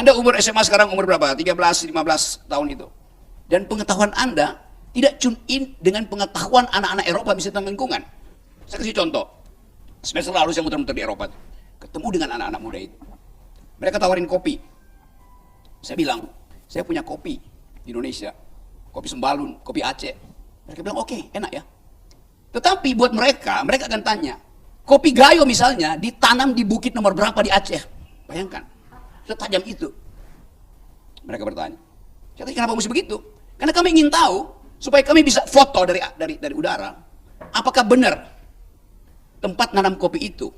Anda umur SMA sekarang umur berapa? 13, 15 tahun itu. Dan pengetahuan Anda tidak tune in dengan pengetahuan anak-anak Eropa bisa tentang lingkungan. Saya kasih contoh. Semester lalu saya muter-muter di Eropa. Ketemu dengan anak-anak muda itu. Mereka tawarin kopi. Saya bilang, saya punya kopi di Indonesia. Kopi Sembalun, kopi Aceh. Mereka bilang, oke, enak ya. Tetapi buat mereka akan tanya, kopi Gayo misalnya ditanam di bukit nomor berapa di Aceh? Bayangkan, setajam itu. Mereka bertanya. Saya tanya, kenapa mesti begitu? Karena kami ingin tahu, supaya kami bisa foto dari udara, apakah benar tempat nanam kopi itu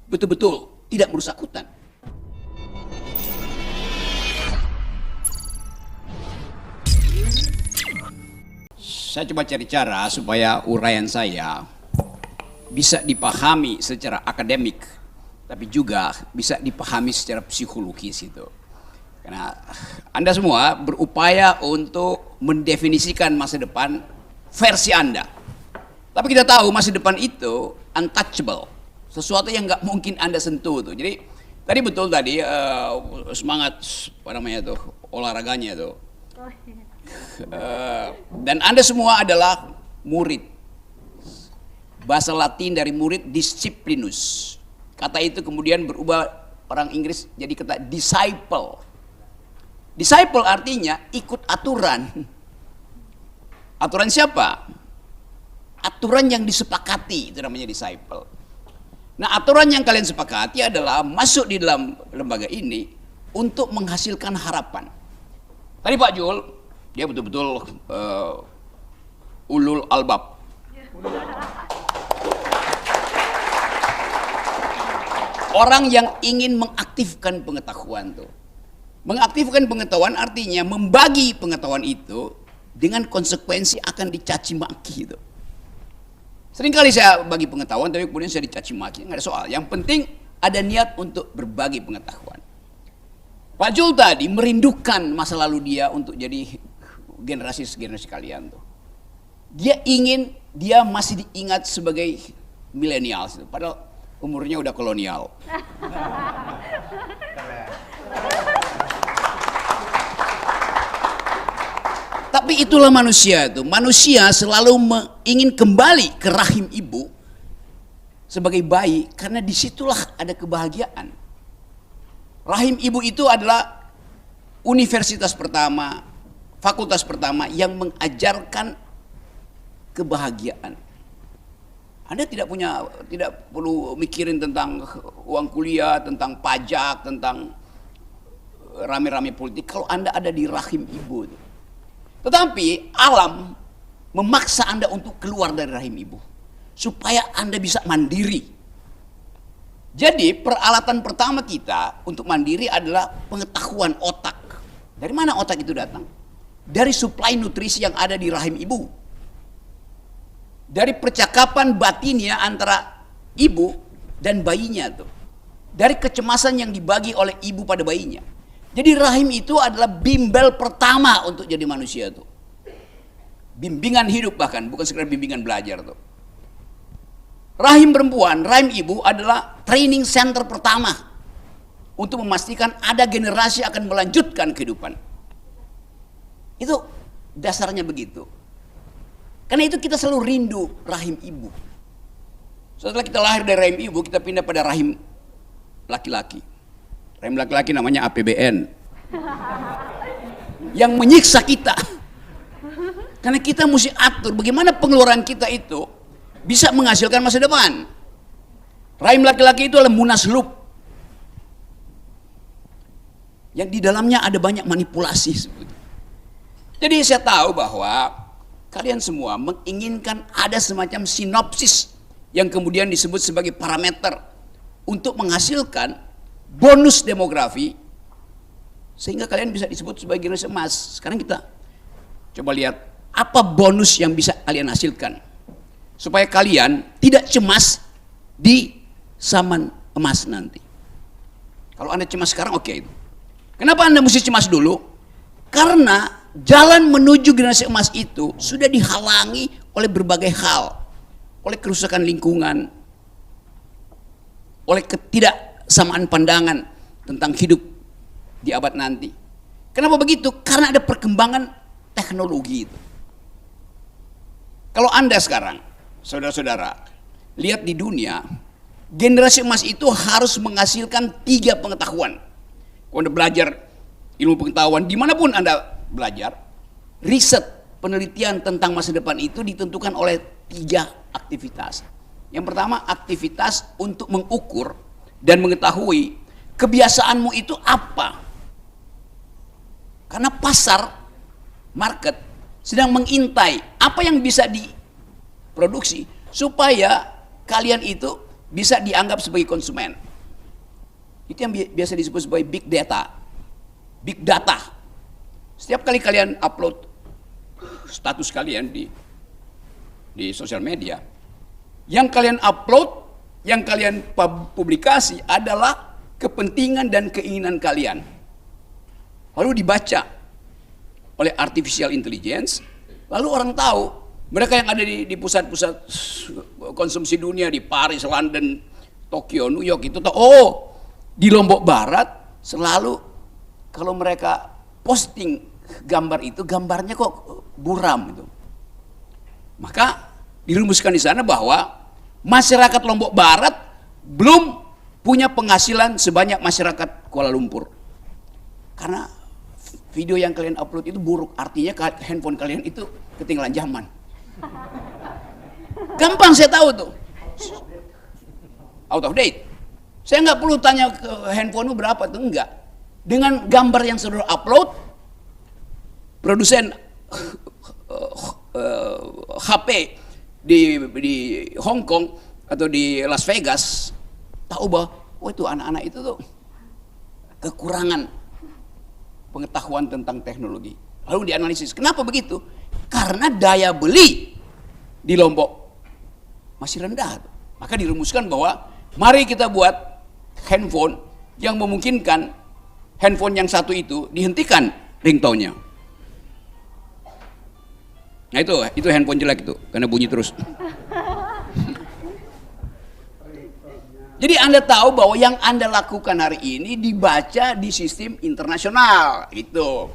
betul-betul tidak merusak hutan. Saya coba cari cara supaya uraian saya bisa dipahami secara akademik, tapi juga bisa dipahami secara psikologis itu. Karena Anda semua berupaya untuk mendefinisikan masa depan versi Anda. Tapi kita tahu masa depan itu untouchable, sesuatu yang nggak mungkin Anda sentuh tuh. Jadi tadi betul tadi semangat apa namanya tuh olahraganya tuh. Dan Anda semua adalah murid. Bahasa Latin dari murid disciplinus. Kata itu kemudian berubah orang Inggris jadi kata disciple. Disciple artinya ikut aturan. Aturan siapa? Aturan yang disepakati, itu namanya disciple. Nah, aturan yang kalian sepakati adalah masuk di dalam lembaga ini untuk menghasilkan harapan. Tadi Pak Jul, dia betul-betul ulul albab. Orang yang ingin mengaktifkan pengetahuan tuh. Mengaktifkan pengetahuan artinya membagi pengetahuan itu dengan konsekuensi akan dicaci maki itu. Seringkali saya bagi pengetahuan tapi kemudian saya dicaci maki, nggak ada soal. Yang penting ada niat untuk berbagi pengetahuan. Pak Jul tadi merindukan masa lalu dia untuk jadi generasi kalian tuh. Dia masih diingat sebagai milenial, padahal umurnya udah kolonial. Tapi itulah manusia itu. Manusia selalu ingin kembali ke rahim ibu sebagai bayi karena disitulah ada kebahagiaan. Rahim ibu itu adalah universitas pertama, fakultas pertama yang mengajarkan kebahagiaan. Anda tidak perlu mikirin tentang uang kuliah, tentang pajak, tentang rame-rame politik kalau Anda ada di rahim ibu. Tetapi alam memaksa Anda untuk keluar dari rahim ibu supaya Anda bisa mandiri. Jadi peralatan pertama kita untuk mandiri adalah pengetahuan otak. Dari mana otak itu datang? Dari suplai nutrisi yang ada di rahim ibu. Dari percakapan batinnya antara ibu dan bayinya tuh. Dari kecemasan yang dibagi oleh ibu pada bayinya. Jadi rahim itu adalah bimbel pertama untuk jadi manusia tuh. Bimbingan hidup bahkan, bukan sekedar bimbingan belajar tuh. Rahim perempuan, rahim ibu adalah training center pertama untuk memastikan ada generasi akan melanjutkan kehidupan. Itu dasarnya begitu. Karena itu kita selalu rindu rahim ibu. Setelah kita lahir dari rahim ibu, kita pindah pada rahim laki-laki. Rahim laki-laki namanya APBN. Yang menyiksa kita. Karena kita mesti atur bagaimana pengeluaran kita itu bisa menghasilkan masa depan. Rahim laki-laki itu adalah munaslup. Yang di dalamnya ada banyak manipulasi. Jadi saya tahu bahwa kalian semua menginginkan ada semacam sinopsis yang kemudian disebut sebagai parameter untuk menghasilkan bonus demografi sehingga kalian bisa disebut sebagai generasi emas. Sekarang kita coba lihat apa bonus yang bisa kalian hasilkan supaya kalian tidak cemas di zaman emas nanti. Kalau Anda cemas sekarang oke. Kenapa Anda mesti cemas dulu? Karena jalan menuju generasi emas itu sudah dihalangi oleh berbagai hal. Oleh kerusakan lingkungan, oleh ketidaksamaan pandangan tentang hidup di abad nanti. Kenapa begitu? Karena ada perkembangan teknologi itu. Kalau Anda sekarang, saudara-saudara, lihat di dunia, generasi emas itu harus menghasilkan 3 pengetahuan. Kalau Anda belajar ilmu pengetahuan, dimanapun Anda belajar, riset, penelitian tentang masa depan itu ditentukan oleh 3 aktivitas. Yang pertama, aktivitas untuk mengukur dan mengetahui kebiasaanmu itu apa. Karena pasar, market, sedang mengintai apa yang bisa diproduksi supaya kalian itu bisa dianggap sebagai konsumen. Itu yang biasa disebut sebagai big data. Big data. Setiap kali kalian upload status kalian di sosial media, yang kalian upload, yang kalian publikasi adalah kepentingan dan keinginan kalian. Lalu dibaca oleh artificial intelligence, lalu orang tahu, mereka yang ada di pusat-pusat konsumsi dunia, di Paris, London, Tokyo, New York, itu tahu, oh di Lombok Barat selalu kalau mereka posting gambar itu, gambarnya kok buram itu. Maka dirumuskan di sana bahwa masyarakat Lombok Barat belum punya penghasilan sebanyak masyarakat Kuala Lumpur. Karena video yang kalian upload itu buruk, artinya handphone kalian itu ketinggalan zaman. Gampang saya tahu tuh. Out of date. Saya nggak perlu tanya ke handphonemu berapa tuh, enggak. Dengan gambar yang saudara upload, produsen HP di Hong Kong atau di Las Vegas tahu bahwa oh itu anak-anak itu tuh kekurangan pengetahuan tentang teknologi. Lalu dianalisis. Kenapa begitu? Karena daya beli di Lombok masih rendah. Maka dirumuskan bahwa mari kita buat handphone yang memungkinkan handphone yang satu itu dihentikan ringtone-nya. Nah itu handphone jelek itu, karena bunyi terus. Jadi Anda tahu bahwa yang Anda lakukan hari ini dibaca di sistem internasional. Itu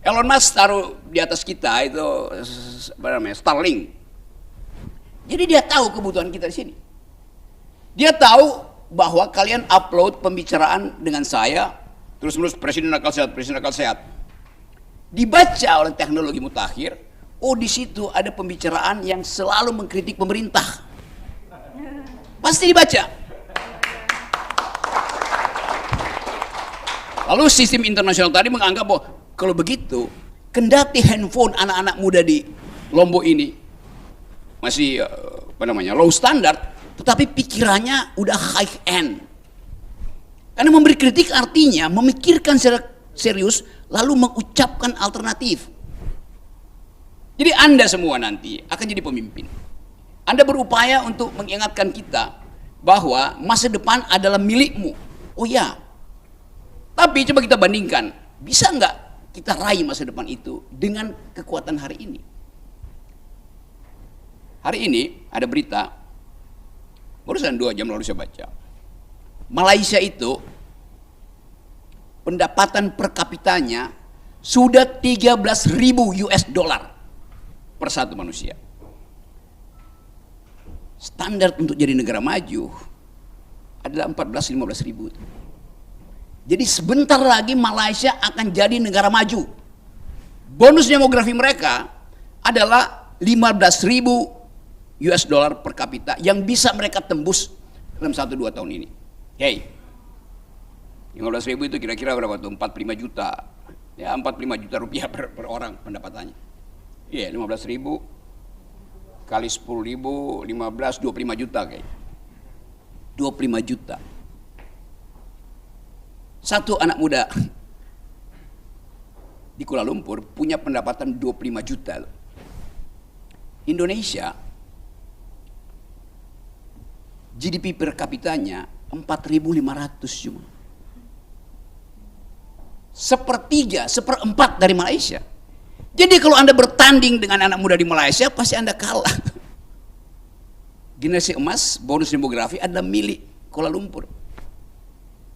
Elon Musk taruh di atas kita itu apa namanya, Starlink. Jadi dia tahu kebutuhan kita di sini. Dia tahu bahwa kalian upload pembicaraan dengan saya, terus-menerus presiden akal sehat. Dibaca oleh teknologi mutakhir. Oh di situ ada pembicaraan yang selalu mengkritik pemerintah. Pasti dibaca. Lalu sistem internasional tadi menganggap bahwa kalau begitu, kendati handphone anak-anak muda di Lombok ini masih low standard, tetapi pikirannya udah high end. Karena memberi kritik artinya memikirkan secara serius lalu mengucapkan alternatif. Jadi Anda semua nanti akan jadi pemimpin. Anda berupaya untuk mengingatkan kita bahwa masa depan adalah milikmu. Oh ya. Tapi coba kita bandingkan, bisa nggak kita raih masa depan itu dengan kekuatan hari ini? Hari ini ada berita, barusan 2 jam lalu saya baca. Malaysia itu pendapatan per kapitanya sudah 13.000 US dollar per satu manusia. Standar untuk jadi negara maju adalah 14-15 ribu. Jadi sebentar lagi Malaysia akan jadi negara maju. Bonus demografi mereka adalah 15.000 US dollar per kapita yang bisa mereka tembus dalam 1-2 tahun ini. Hey, 15.000 itu kira-kira berapa tuh? 45 juta. Ya 45 juta rupiah per orang pendapatannya. Iya, 15.000 kali 10.000, 15, 25 juta kayak. 25 juta. Satu anak muda di Kuala Lumpur punya pendapatan 25 juta. Indonesia GDP per kapitanya 4.500 cuma. Seperempat dari Malaysia. Jadi kalau Anda bertanding dengan anak muda di Malaysia, pasti Anda kalah. Generasi emas, bonus demografi adalah milik Kuala Lumpur.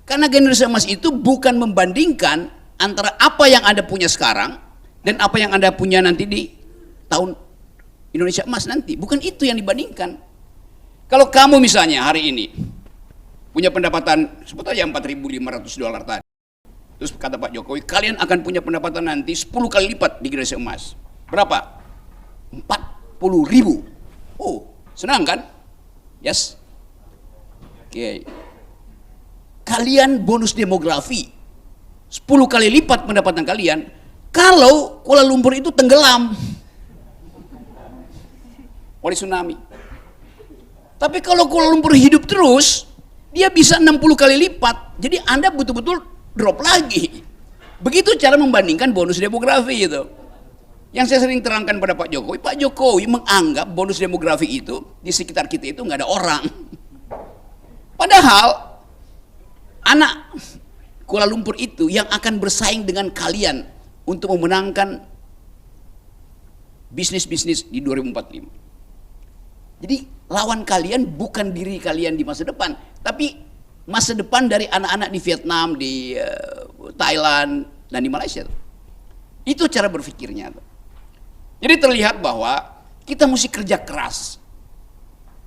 Karena generasi emas itu bukan membandingkan antara apa yang Anda punya sekarang dan apa yang Anda punya nanti di tahun Indonesia emas nanti. Bukan itu yang dibandingkan. Kalau kamu misalnya hari ini punya pendapatan sebut aja $4.500 tadi. Terus kata Pak Jokowi, kalian akan punya pendapatan nanti 10 kali lipat di generasi emas. Berapa? 40.000. Oh, senang kan? Yes. Oke. Kalian bonus demografi 10 kali lipat pendapatan kalian kalau Kuala Lumpur itu tenggelam oleh tsunami. Tapi kalau Kuala Lumpur hidup terus, dia bisa 60 kali lipat. Jadi Anda betul-betul drop lagi. Begitu cara membandingkan bonus demografi itu. Yang saya sering terangkan pada Pak Jokowi menganggap bonus demografi itu di sekitar kita itu nggak ada orang. Padahal anak Kuala Lumpur itu yang akan bersaing dengan kalian untuk memenangkan bisnis-bisnis di 2045. Jadi lawan kalian bukan diri kalian di masa depan, tapi masa depan dari anak-anak di Vietnam, di Thailand, dan di Malaysia. Itu cara berpikirnya. Jadi terlihat bahwa kita mesti kerja keras.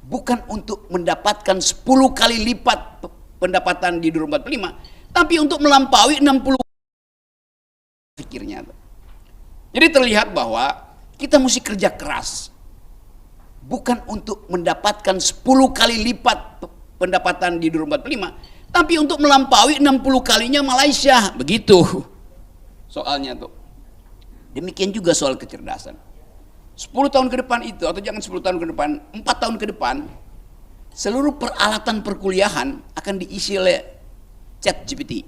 Bukan untuk mendapatkan 10 kali lipat pendapatan di 2045, tapi untuk melampaui 60 pikirnya. Jadi terlihat bahwa kita mesti kerja keras. Bukan untuk mendapatkan 10 kali lipat pendapatan di 2045, tapi untuk melampaui 60 kalinya Malaysia. Begitu soalnya tuh. Demikian juga soal kecerdasan. 10 tahun ke depan itu, atau jangan 10 tahun ke depan, 4 tahun ke depan, seluruh peralatan perkuliahan akan diisi oleh ChatGPT,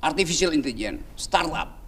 Artificial Intelligence, startup.